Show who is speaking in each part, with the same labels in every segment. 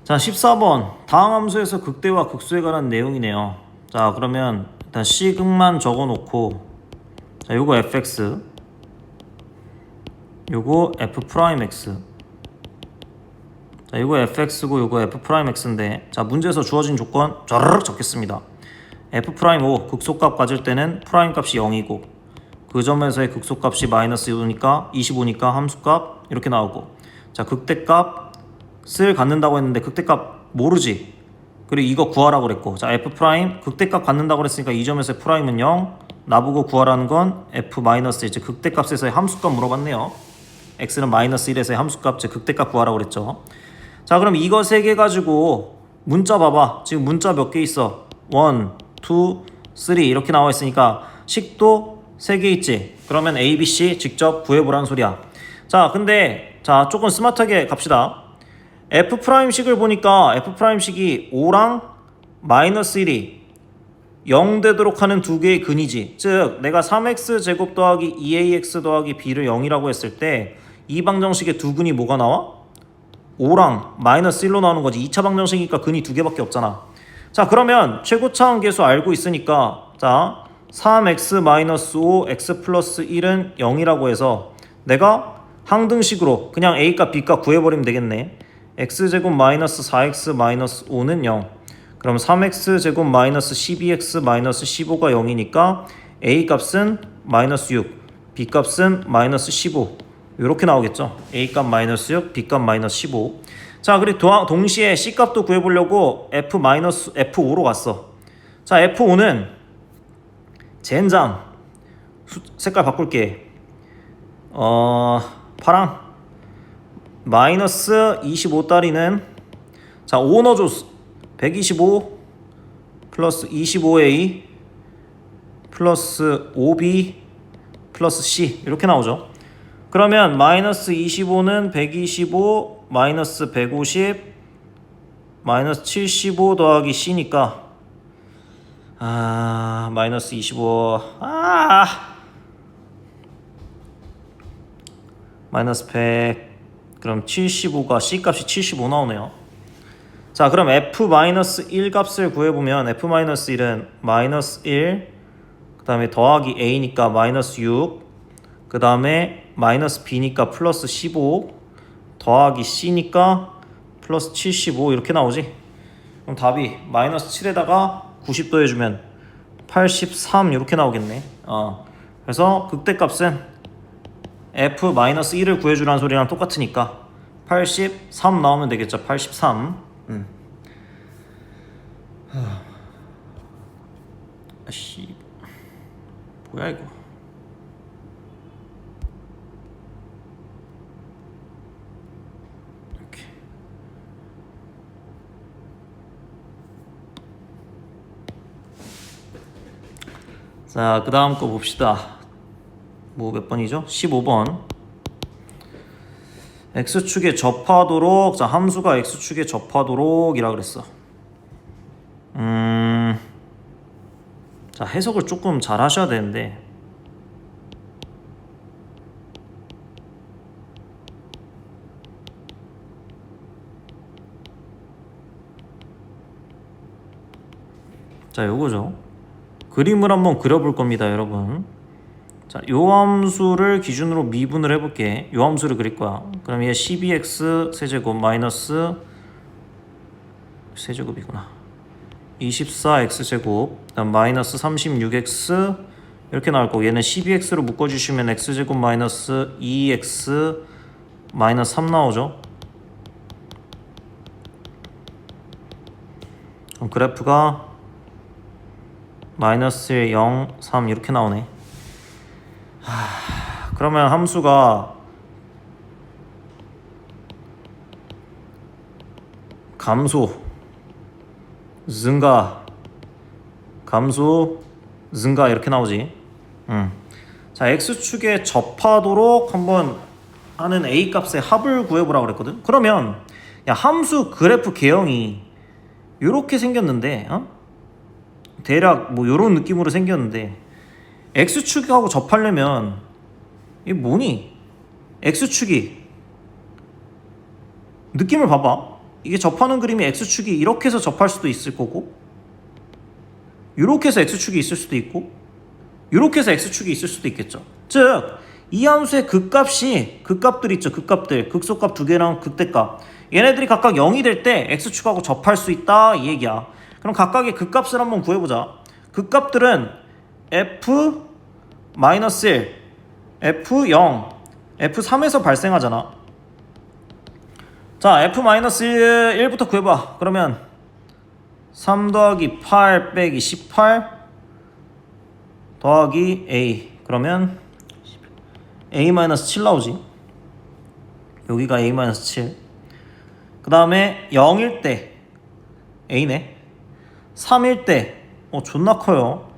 Speaker 1: 자, 14번. 다음 함수에서 극대와 극소에 관한 내용이네요. 자, 그러면 일단 C극만 적어놓고, 자, 요거 fx, 요거 f'x. 자, 요거 fx고 요거 f'x인데, 자, 문제에서 주어진 조건 쫘르륵 적겠습니다. f'5 극소값 가질 때는 프라임 값이 0이고, 그 점에서의 극소값이 마이너스 25니까 함수값 이렇게 나오고, 자, 극대값을 갖는다고 했는데 극대값 모르지. 그리고 이거 구하라고 그랬고, 자, f' 극대값 갖는다고 그랬으니까 이 점에서의 프라임은 0. 나보고 구하라는 건 f 마이너스 이제 극대값에서의 함수값 물어봤네요. x는 마이너스 1에서의 함수값, 즉 극대값 구하라고 그랬죠. 자, 그럼 이거 세 개 가지고 문자 봐봐. 지금 문자 몇 개 있어? 1, 2, 3 이렇게 나와 있으니까 식도 3개 있지. 그러면 A, B, C 직접 구해보라는 소리야. 자, 근데 자, 조금 스마트하게 갑시다. F'식을 보니까 F'식이 5랑 마이너스 1이 0 되도록 하는 두 개의 근이지. 즉 내가 3x제곱 더하기 2ax 더하기 b를 0이라고 했을 때 이 방정식의 두 근이 뭐가 나와? 5랑 마이너스 1로 나오는 거지. 2차 방정식이니까 근이 두 개밖에 없잖아. 자, 그러면 최고차원 계수 알고 있으니까, 자, 3x-5 x 플러스 1은 0이라고 해서 내가 항등식으로 그냥 a값 b값 구해버리면 되겠네. x제곱 마이너스 4x 마이너스 5는 0. 그럼 3x제곱 마이너스 12x 마이너스 15가 0이니까 a값은 마이너스 6, b값은 마이너스 15 이렇게 나오겠죠. a값 마이너스 6, b값 마이너스 15. 자, 그리고 동시에 c값도 구해보려고 f5로 갔어. 자, f5는 젠장 색깔 바꿀게. 파랑 마이너스 25따리는, 자, 5 넣어줘. 125 플러스 25a 플러스 5b 플러스 c 이렇게 나오죠. 그러면 마이너스 25는 125 마이너스 150 마이너스 75 더하기 c니까 마이너스 25 마이너스 100. 그럼 75가 c값이 75 나오네요. 자, 그럼 f-1 값을 구해보면 f-1은 마이너스 1, 그 다음에 더하기 a니까 마이너스 6, 그 다음에 마이너스 b니까 플러스 15, 더하기 c니까 플러스 75 이렇게 나오지. 그럼 답이 마이너스 7에다가 90 더해주면 83 이렇게 나오겠네. 그래서 극대값은 f-1을 구해주라는 소리랑 똑같으니까 83 나오면 되겠죠. 83. 아씨, 뭐야 이거. 이렇게. 자, 그 다음 거 봅시다. 뭐 몇 번이죠? 15번. x축에 접하도록, 자, 함수가 x축에 접하도록 이라 그랬어. 자, 해석을 조금 잘 하셔야 되는데, 자, 요거죠. 그림을 한번 그려볼 겁니다, 여러분. 자, 요 함수를 기준으로 미분을 해볼게. 요 함수를 그릴 거야. 그럼 얘 12x 세제곱 마이너스 세제곱이구나. 24x 제곱, 그다음 마이너스 36x 이렇게 나올 거고, 얘는 12x로 묶어주시면 x 제곱 마이너스 2x 마이너스 3 나오죠. 그럼 그래프가 마이너스 1, 0, 3 이렇게 나오네. 그러면 함수가 감소, 증가, 감소, 증가 이렇게 나오지. 자, x축에 접하도록 한번 하는 a 값의 합을 구해보라고 그랬거든. 그러면 야, 함수 그래프 개형이 이렇게 생겼는데, 대략 뭐 이런 느낌으로 생겼는데, x축하고 접하려면 이게 뭐니? x축이 느낌을 봐봐. 이게 접하는 그림이 x축이 이렇게 해서 접할 수도 있을 거고, 이렇게 해서 x축이 있을 수도 있고, 이렇게 해서 x축이 있을 수도 있겠죠. 즉 이 함수의 극값들 있죠. 극값들, 극소값 두 개랑 극대값, 얘네들이 각각 0이 될 때 x축하고 접할 수 있다 이 얘기야. 그럼 각각의 극값을 한번 구해보자. 극값들은 f-1, f0, f3에서 발생하잖아. 자, f-1부터 구해봐. 그러면 3 더하기 8 빼기 18 더하기 a, 그러면 a-7 나오지. 여기가 a-7. 그 다음에 0일 때 a네. 3일 때 존나 커요.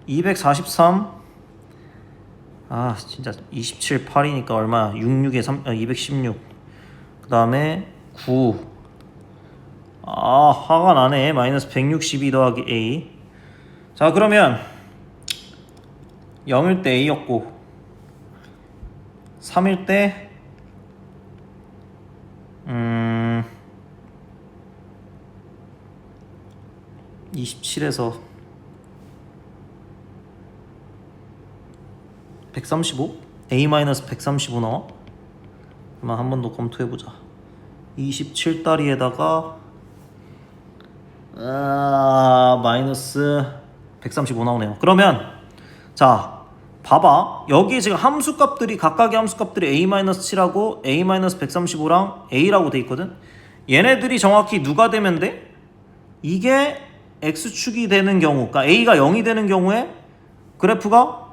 Speaker 1: 243. 아 진짜 27, 8이니까 얼마야? 66에 3, 216. 그 다음에 9. 아 화가 나네. 마이너스 162 더하기 a. 자 그러면 0일 때 a였고, 3일 때 27에서 135? a-135 나와? 그럼 한 번 더 검토해보자. 27다리에다가 마이너스 135 나오네요. 그러면 자 봐봐, 여기 지금 함수값들이, 각각의 함수값들이 a-7하고 a-135랑 a라고 돼 있거든. 얘네들이 정확히 누가 되면 돼? 이게 x축이 되는 경우, 그러니까 a가 0이 되는 경우에 그래프가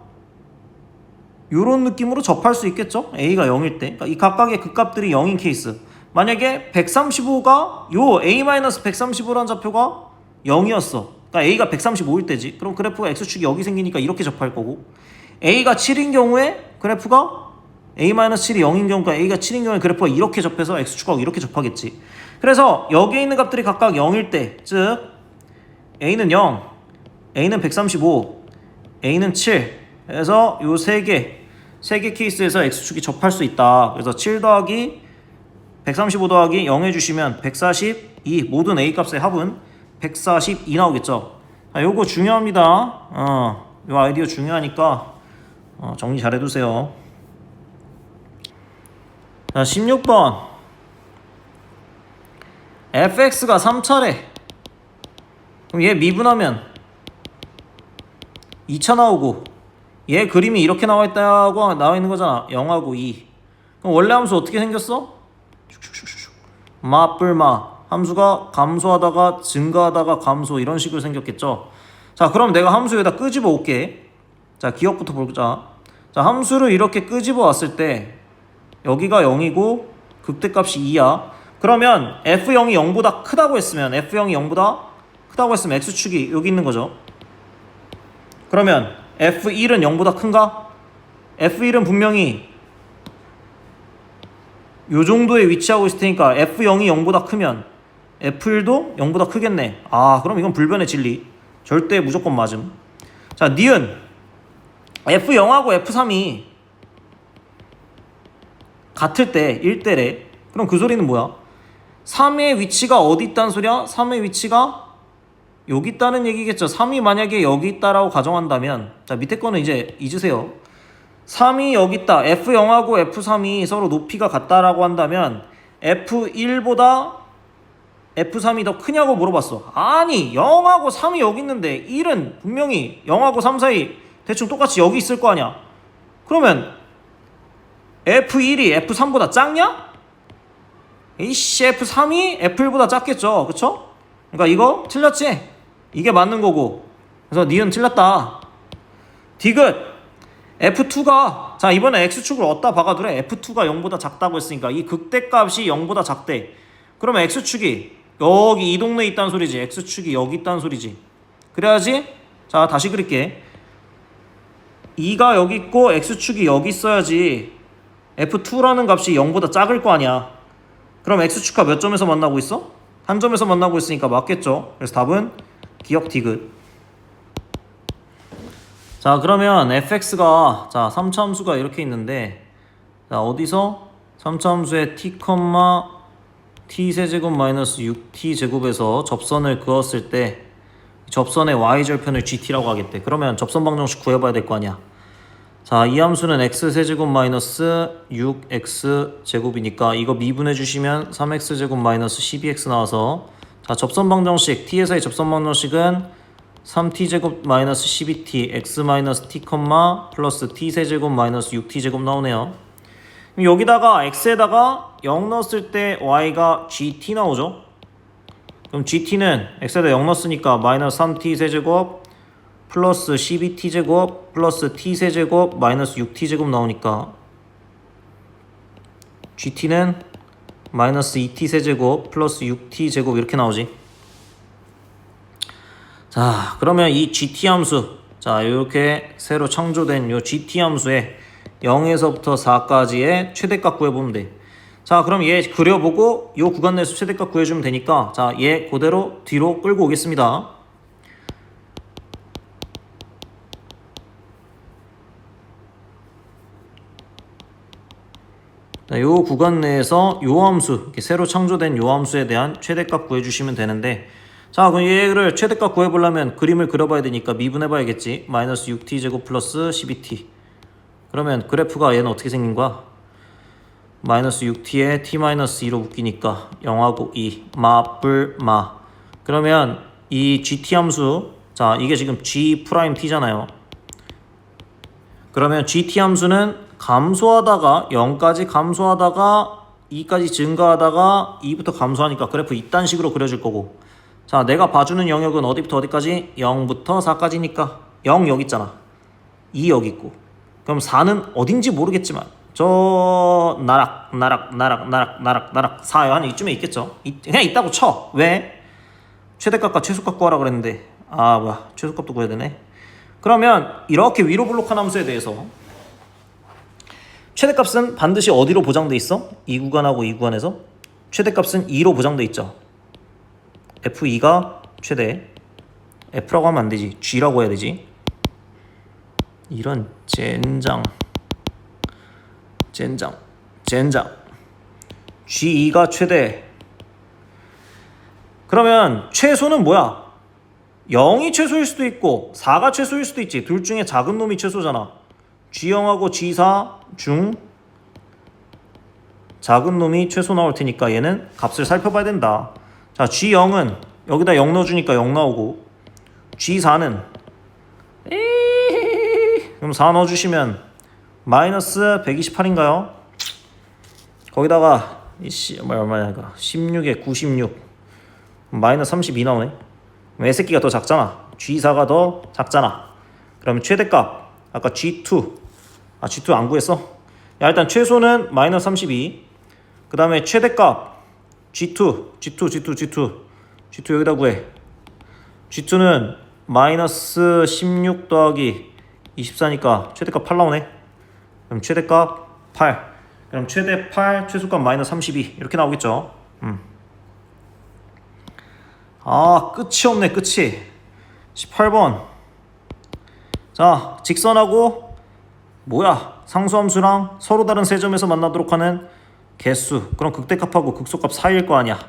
Speaker 1: 요런 느낌으로 접할 수 있겠죠? a가 0일 때. 그러니까 이 각각의 극값들이 0인 케이스. 만약에 135가 요 a-135라는 좌표가 0이었어. 그러니까 a가 135일 때지. 그럼 그래프가 x축이 여기 생기니까 이렇게 접할 거고, a가 7인 경우에 그래프가 a-7이 0인 경우가 a가 7인 경우에 그래프가 이렇게 접해서 x축하고 이렇게 접하겠지. 그래서 여기에 있는 값들이 각각 0일 때, 즉 a는 0, a는 135, a는 7. 그래서 요 세 개 케이스에서 x축이 접할 수 있다. 그래서 7 더하기 135 더하기 0 해주시면 142, 모든 a 값의 합은 142 나오겠죠. 요거 중요합니다. 요 아이디어 중요하니까 정리 잘 해두세요. 자, 16번. fx가 3차례. 그럼 얘 미분하면 2차 나오고, 얘 그림이 이렇게 나와 있는 거잖아. 0하고 2. 그럼 원래 함수 어떻게 생겼어? 마뿔마. 함수가 감소하다가 증가하다가 감소, 이런 식으로 생겼겠죠. 자, 그럼 내가 함수 여기다 끄집어 올게. 자, 기억부터 보자. 자, 함수를 이렇게 끄집어 왔을 때 여기가 0이고 극대값이 2야. 그러면 f0이 0보다 크다고 했으면, f0이 0보다 크다고 했으면 x축이 여기 있는 거죠. 그러면 f1은 0보다 큰가? f1은 분명히 요 정도에 위치하고 있을 테니까 f0이 0보다 크면 f1도 0보다 크겠네. 그럼 이건 불변의 진리. 절대 무조건 맞음. 자, 니은 f0하고 f3이 같을 때 1대래. 그럼 그 소리는 뭐야? 3의 위치가 어디 있다는 소리야? 3의 위치가 여기 있다는 얘기겠죠. 3이 만약에 여기 있다라고 가정한다면, 자, 밑에 거는 이제 잊으세요. 3이 여기 있다. f0하고 f3이 서로 높이가 같다라고 한다면 f1보다 f3이 더 크냐고 물어봤어. 아니, 0하고 3이 여기 있는데 1은 분명히 0하고 3 사이 대충 똑같이 여기 있을 거 아니야. 그러면 f1이 f3보다 작냐? 이씨, f3이 f1보다 작겠죠. 그쵸? 그러니까 이거 틀렸지? 이게 맞는 거고. 그래서 니은 틀렸다. 디귿 f2가, 자, 이번에 x축을 어디다 박아두래. f2가 0보다 작다고 했으니까 이 극대값이 0보다 작대. 그러면 x축이 여기 이 동네에 있다는 소리지. x축이 여기 있다는 소리지. 그래야지. 자, 다시 그릴게. 2가 여기 있고 x축이 여기 있어야지 f2라는 값이 0보다 작을 거 아니야. 그럼 x축과 몇 점에서 만나고 있어? 한 점에서 만나고 있으니까 맞겠죠. 그래서 답은 기억 디귿. 자, 그러면 fx가, 자, 3차 함수가 이렇게 있는데, 자, 어디서 3차 함수의 t, t세제곱 마이너스 6t제곱에서 접선을 그었을 때 접선의 y절편을 gt라고 하겠대. 그러면 접선 방정식 구해봐야 될 거 아니야. 자, 이 함수는 x세제곱 마이너스 6x제곱이니까 이거 미분해 주시면 3x제곱 마이너스 12x 나와서, 자, 접선 방정식 t에서의 접선 방정식은 3t제곱 마이너스 12t x 마이너스 t 플러스 t세제곱 마이너스 6t제곱 나오네요. 그럼 여기다가 x에다가 0 넣었을 때 y가 gt 나오죠. 그럼 gt는 x에다 0 넣었으니까 마이너스 3t 세제곱 플러스 12t 제곱 플러스 t 세제곱 마이너스 6t 제곱 나오니까 gt는 마이너스 2t 세제곱 플러스 6t 제곱 이렇게 나오지. 자, 그러면 이 gt 함수, 자, 이렇게 새로 창조된 요 gt 함수의 0에서부터 4까지의 최대값 구해보면 돼. 자, 그럼 얘 그려보고 요 구간 내에서 최대값 구해주면 되니까, 자, 얘 그대로 뒤로 끌고 오겠습니다. 자, 요 구간 내에서 요 함수, 이렇게 새로 창조된 요 함수에 대한 최대값 구해주시면 되는데, 자, 그럼 얘를 최대값 구해보려면 그림을 그려봐야 되니까 미분해봐야겠지. 마이너스 6t제곱 플러스 12t. 그러면 그래프가 얘는 어떻게 생긴 거야? 마이너스 6t에 t-2로 묶이니까 0하고 2 마뿔마. 그러면 이 gt 함수, 자, 이게 지금 g't잖아요. 그러면 gt 함수는 감소하다가 0까지 감소하다가 2까지 증가하다가 2부터 감소하니까 그래프 이딴 식으로 그려질 거고, 자, 내가 봐주는 영역은 어디부터 어디까지? 0부터 4까지니까 0 여기 있잖아, 2 여기 있고, 그럼 4는 어딘지 모르겠지만 저 나락 4 한 이쯤에 있겠죠. 그냥 있다고 쳐. 왜? 최대값과 최소값 구하라 그랬는데, 아 뭐야, 최소값도 구해야 되네. 그러면 이렇게 위로 블록한 함수에 대해서 최대값은 반드시 어디로 보장돼 있어? 이 구간하고 이 구간에서 최대값은 2로 보장돼 있죠. F2가 최대. F라고 하면 안 되지, G라고 해야 되지. 이런 젠장. G2가 최대. 그러면 최소는 뭐야? 0이 최소일 수도 있고 4가 최소일 수도 있지. 둘 중에 작은 놈이 최소잖아. G0하고 G4 중 작은 놈이 최소 나올 테니까 얘는 값을 살펴봐야 된다. 자, G0은 여기다 0 넣어주니까 0 나오고, G4는 그럼 4 넣어주시면 마이너스 128인가요? 거기다가 얼마냐 이거 16에 96 마이너스 32 나오네. 이 새끼가 더 작잖아. G4가 더 작잖아. 그러면 최대값 아까 G2, G2 안 구했어? 야, 일단 최소는 마이너스 32, 그 다음에 최대값 G2 여기다 구해. G2는 마이너스 16 더하기 24니까 최대값 8 나오네. 그럼 최대값 8. 그럼 최대 8, 최소값 마이너스 32 이렇게 나오겠죠. 아, 끝이 없네, 끝이. 18번. 자, 직선하고 뭐야, 상수함수랑 서로 다른 세 점에서 만나도록 하는 개수, 그럼 극대값하고 극소값 사이일 거 아니야.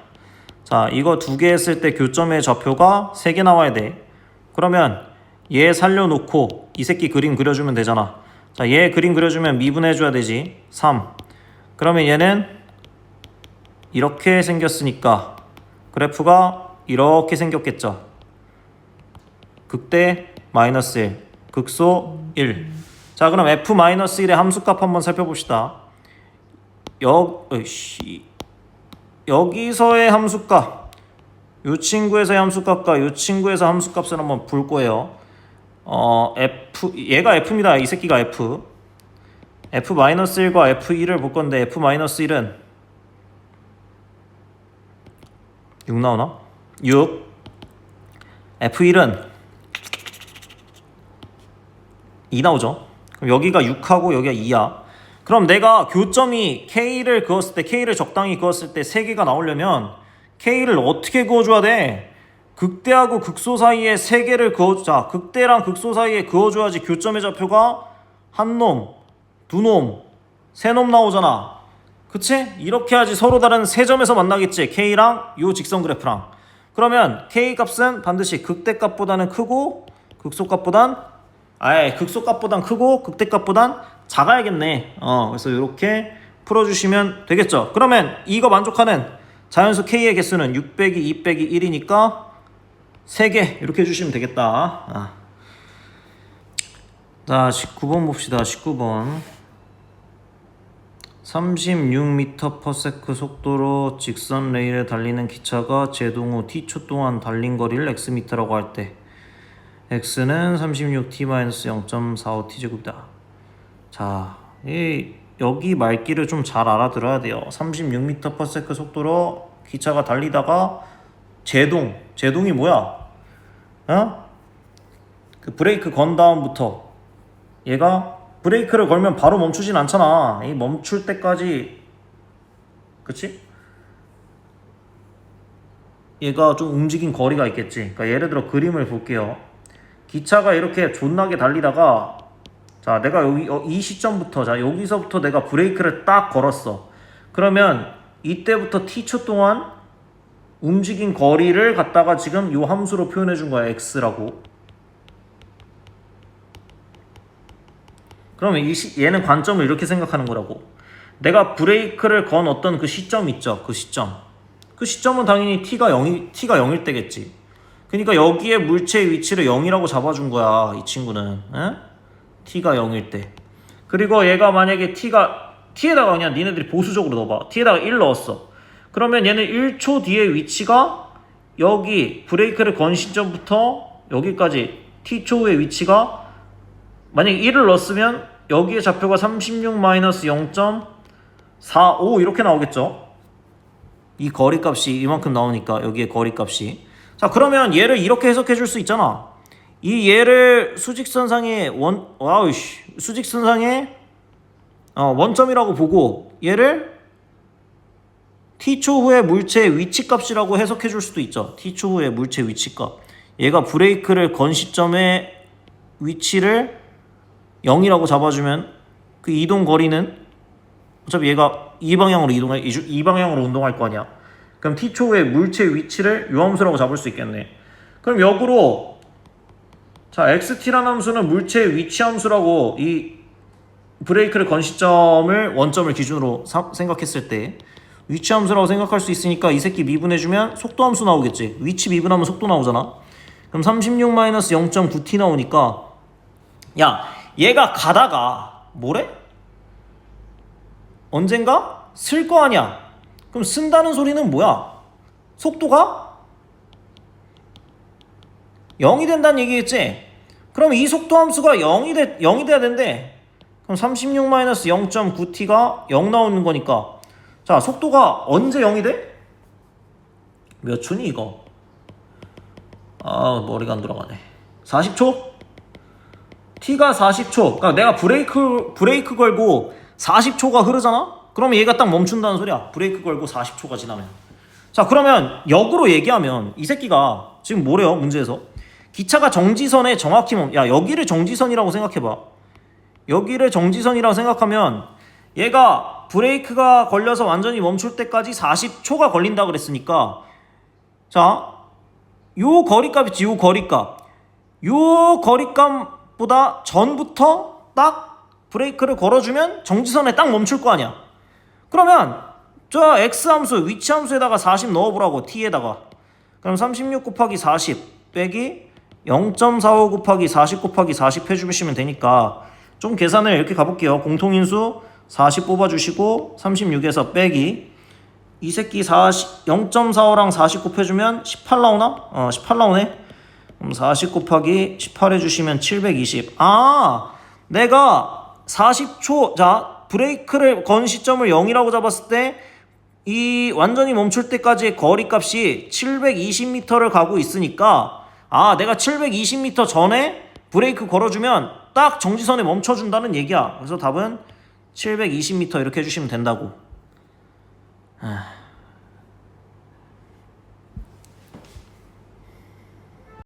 Speaker 1: 자, 이거 두 개 했을 때 교점의 좌표가 3개 나와야 돼. 그러면 얘 살려놓고 이 새끼 그림 그려주면 되잖아. 자, 얘 그림 그려주면 미분해줘야 되지. 3. 그러면 얘는 이렇게 생겼으니까 그래프가 이렇게 생겼겠죠. 극대 마이너스 1, 극소 1. 자, 그럼 f-1의 함수값 한번 살펴봅시다. 여기서의 함수값, 요 친구에서의 함수값과 요 친구에서 함수값을 한번 볼 거예요. 얘가 f입니다. 이 새끼가 f-1과 f2를 볼 건데, f-1은 6 나오나? 6. f1은 2 나오죠. 그럼 여기가 6하고 여기가 2야. 그럼 내가 교점이 K를 그었을 때, K를 적당히 그었을 때 3개가 나오려면 K를 어떻게 그어줘야 돼? 극대하고 극소 사이에 3개를 그어주자. 극대랑 극소 사이에 그어줘야지 교점의 좌표가 한 놈, 두 놈, 세 놈 나오잖아. 그치? 이렇게 하지. 서로 다른 세 점에서 만나겠지. K랑 요 직선 그래프랑. 그러면 K 값은 반드시 극대값보다는 크고 극소값보단 크고 극대값보단 작아야겠네. 그래서 이렇게 풀어주시면 되겠죠. 그러면 이거 만족하는 자연수 K의 개수는 6 빼기 2 빼기 1이니까 3개 이렇게 해주시면 되겠다. 자, 19번 봅시다. 19번. 36m/s 속도로 직선 레일에 달리는 기차가 제동 후 t초 동안 달린 거리를 xm라고 할 때 x는 36t-0.45t제곱이다. 자, 여기 말귀를 좀 잘 알아들어야 돼요. 36m/s 속도로 기차가 달리다가 제동이 뭐야? 그 브레이크 건 다음부터 얘가 브레이크를 걸면 바로 멈추진 않잖아. 이 멈출 때까지, 그치? 얘가 좀 움직인 거리가 있겠지. 그러니까 예를 들어 그림을 볼게요. 기차가 이렇게 존나게 달리다가, 자, 내가 여기 이 시점부터, 자, 여기서부터 내가 브레이크를 딱 걸었어. 그러면 이때부터 t초 동안 움직인 거리를 갖다가 지금 요 함수로 표현해 준 거야. x라고. 그러면 얘는 관점을 이렇게 생각하는 거라고. 내가 브레이크를 건 어떤 그 시점 있죠. 그 시점은 당연히 t가 0일 때겠지. 그러니까 여기에 물체의 위치를 0이라고 잡아준 거야. 이 친구는. t가 0일 때. 그리고 얘가 만약에 t에다가 그냥 니네들이 보수적으로 넣어봐. t에다가 1 넣었어. 그러면 얘는 1초 뒤에 위치가 여기 브레이크를 건 시점부터 여기까지 t초 후의 위치가 만약에 1을 넣었으면 여기에 좌표가 36-0.45 이렇게 나오겠죠. 이 거리값이 이만큼 나오니까 여기에 거리값이. 자, 그러면 얘를 이렇게 해석해 줄 수 있잖아. 이 얘를 수직선상의 원점이라고 보고 얘를 t초 후의 물체의 위치값이라고 해석해 줄 수도 있죠. t초 후의 물체 위치값. 얘가 브레이크를 건 시점의 위치를 0이라고 잡아주면 그 이동 거리는 어차피 얘가 이 방향으로 운동할 거 아니야. 그럼 t초 후의 물체의 위치를 요함수라고 잡을 수 있겠네. 그럼 역으로 자, xt라는 함수는 물체의 위치 함수라고 이 브레이크를 건 시점을 원점을 기준으로 생각했을 때 위치 함수라고 생각할 수 있으니까 이 새끼 미분해주면 속도 함수 나오겠지. 위치 미분하면 속도 나오잖아. 그럼 36-0.9t 나오니까 야, 얘가 가다가 뭐래? 언젠가 쓸 거 아니야. 그럼 쓴다는 소리는 뭐야? 속도가 0이 된다는 얘기겠지? 그럼 이 속도 함수가 0이 돼야 된대. 그럼 36-0.9t가 0 나오는 거니까 자, 속도가 언제 0이 돼? 몇 초니 이거? 머리가 안 돌아가네. 40초? t가 40초. 그러니까 내가 브레이크 걸고 40초가 흐르잖아? 그러면 얘가 딱 멈춘다는 소리야. 브레이크 걸고 40초가 지나면. 자, 그러면 역으로 얘기하면 이 새끼가 지금 뭐래요? 문제에서 기차가 정지선에 정확히 여기를 정지선이라고 생각해봐. 여기를 정지선이라고 생각하면 얘가 브레이크가 걸려서 완전히 멈출 때까지 40초가 걸린다 그랬으니까 자, 요 거리값 있지. 요 거리값보다 전부터 딱 브레이크를 걸어주면 정지선에 딱 멈출 거 아니야. 그러면 저 x함수 위치함수에다가 40 넣어보라고. t에다가. 그럼 36 곱하기 40 빼기 0.45 곱하기 40 곱하기 40 해주시면 되니까 좀 계산을 이렇게 가볼게요. 공통인수 40 뽑아주시고 36에서 빼기 이 새끼 0.45랑 40 곱해주면 18 나오나? 18 나오네. 그럼 40 곱하기 18 해주시면 720. 내가 40초 자 브레이크를 건 시점을 0이라고 잡았을 때 이 완전히 멈출 때까지의 거리값이 720m를 가고 있으니까 내가 720m 전에 브레이크 걸어주면 딱 정지선에 멈춰준다는 얘기야. 그래서 답은 720m 이렇게 해주시면 된다고.